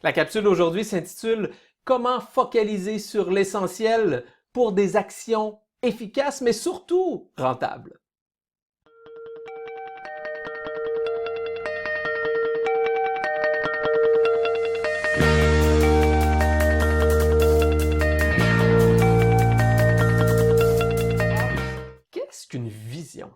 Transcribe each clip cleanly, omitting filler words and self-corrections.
La capsule d'aujourd'hui s'intitule Comment focaliser sur l'essentiel pour des actions efficaces mais surtout rentables. Qu'est-ce qu'une vision?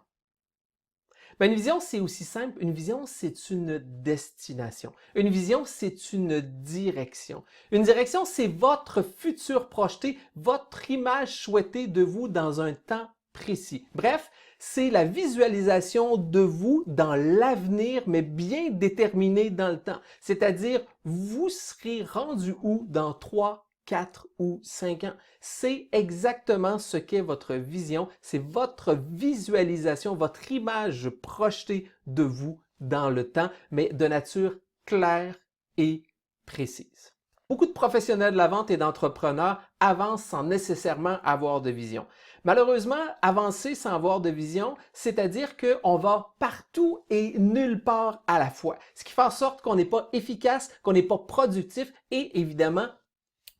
Une vision, c'est aussi simple. Une vision, c'est une destination. Une vision, c'est une direction. Une direction, c'est votre futur projeté, votre image souhaitée de vous dans un temps précis. Bref, c'est la visualisation de vous dans l'avenir, mais bien déterminée dans le temps. C'est-à-dire, vous serez rendu où dans 3, 4 ou 5 ans. C'est exactement ce qu'est votre vision, c'est votre visualisation, votre image projetée de vous dans le temps, mais de nature claire et précise. Beaucoup de professionnels de la vente et d'entrepreneurs avancent sans nécessairement avoir de vision. Malheureusement, avancer sans avoir de vision, c'est-à-dire qu'on va partout et nulle part à la fois, ce qui fait en sorte qu'on n'est pas efficace, qu'on n'est pas productif et évidemment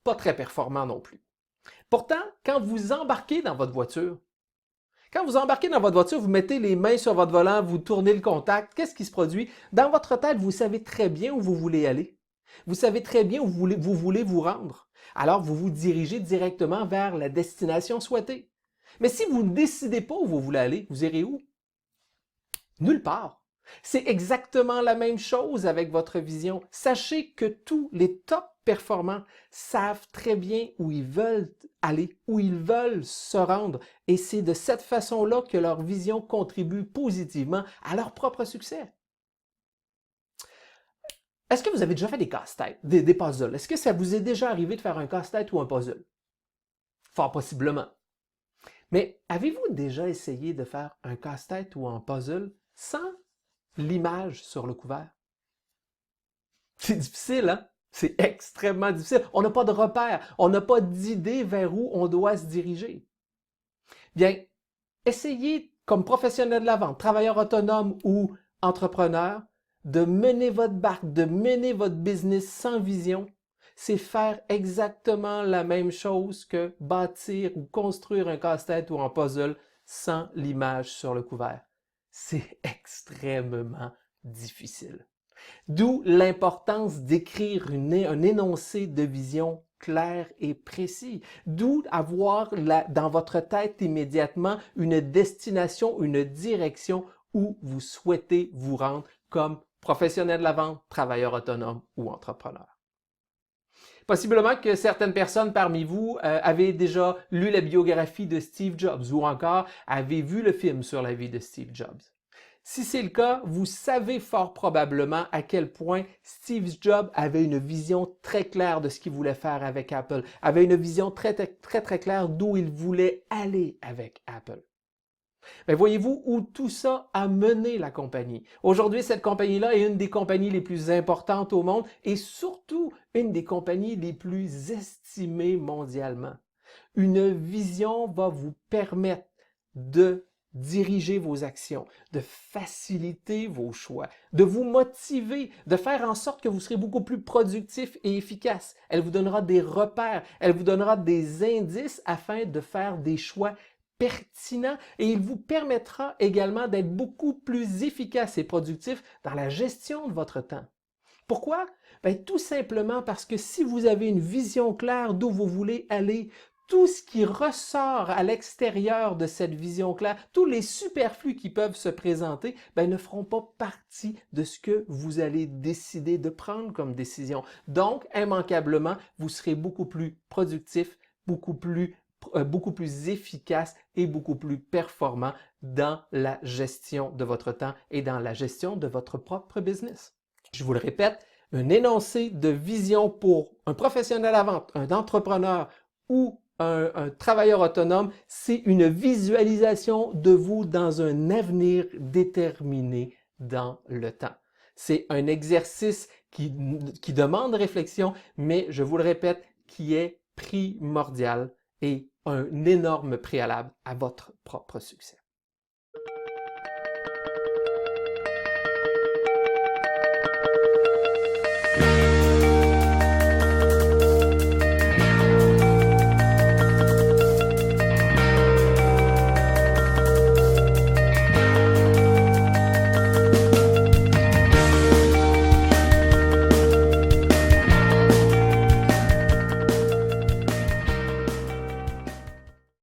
pas très performant non plus. Pourtant, quand vous embarquez dans votre voiture, vous mettez les mains sur votre volant, vous tournez le contact, qu'est-ce qui se produit? Dans votre tête, vous savez très bien où vous voulez aller. Vous savez très bien où vous voulez vous rendre. Alors, vous vous dirigez directement vers la destination souhaitée. Mais si vous ne décidez pas où vous voulez aller, vous irez où? Nulle part. C'est exactement la même chose avec votre vision. Sachez que tous les top performants savent très bien où ils veulent aller, où ils veulent se rendre. Et c'est de cette façon-là que leur vision contribue positivement à leur propre succès. Est-ce que vous avez déjà fait des casse-têtes, des puzzles? Est-ce que ça vous est déjà arrivé de faire un casse-tête ou un puzzle? Fort possiblement. Mais avez-vous déjà essayé de faire un casse-tête ou un puzzle sans l'image sur le couvert? C'est difficile, hein? C'est extrêmement difficile. On n'a pas de repère, on n'a pas d'idée vers où on doit se diriger. Bien, essayez comme professionnel de la vente, travailleur autonome ou entrepreneur, de mener votre barque, de mener votre business sans vision. C'est faire exactement la même chose que bâtir ou construire un casse-tête ou un puzzle sans l'image sur le couvert. C'est extrêmement difficile. D'où l'importance d'écrire un énoncé de vision clair et précis. D'où avoir dans votre tête immédiatement une destination, une direction où vous souhaitez vous rendre comme professionnel de la vente, travailleur autonome ou entrepreneur. Possiblement que certaines personnes parmi vous avaient déjà lu la biographie de Steve Jobs ou encore avaient vu le film sur la vie de Steve Jobs. Si c'est le cas, vous savez fort probablement à quel point Steve Jobs avait une vision très claire de ce qu'il voulait faire avec Apple, avait une vision très claire d'où il voulait aller avec Apple. Mais voyez-vous où tout ça a mené la compagnie? Aujourd'hui, cette compagnie-là est une des compagnies les plus importantes au monde et surtout une des compagnies les plus estimées mondialement. Une vision va vous permettre de diriger vos actions, de faciliter vos choix, de vous motiver, de faire en sorte que vous serez beaucoup plus productif et efficace. Elle vous donnera des repères, elle vous donnera des indices afin de faire des choix pertinents et il vous permettra également d'être beaucoup plus efficace et productif dans la gestion de votre temps. Pourquoi? Tout simplement parce que si vous avez une vision claire d'où vous voulez aller, tout ce qui ressort à l'extérieur de cette vision claire, tous les superflus qui peuvent se présenter, ne feront pas partie de ce que vous allez décider de prendre comme décision. Donc, immanquablement, vous serez beaucoup plus productif, beaucoup plus efficace et beaucoup plus performant dans la gestion de votre temps et dans la gestion de votre propre business. Je vous le répète, un énoncé de vision pour un professionnel à la vente, un entrepreneur ou un travailleur autonome, c'est une visualisation de vous dans un avenir déterminé dans le temps. C'est un exercice qui demande réflexion, mais je vous le répète, qui est primordial et un énorme préalable à votre propre succès.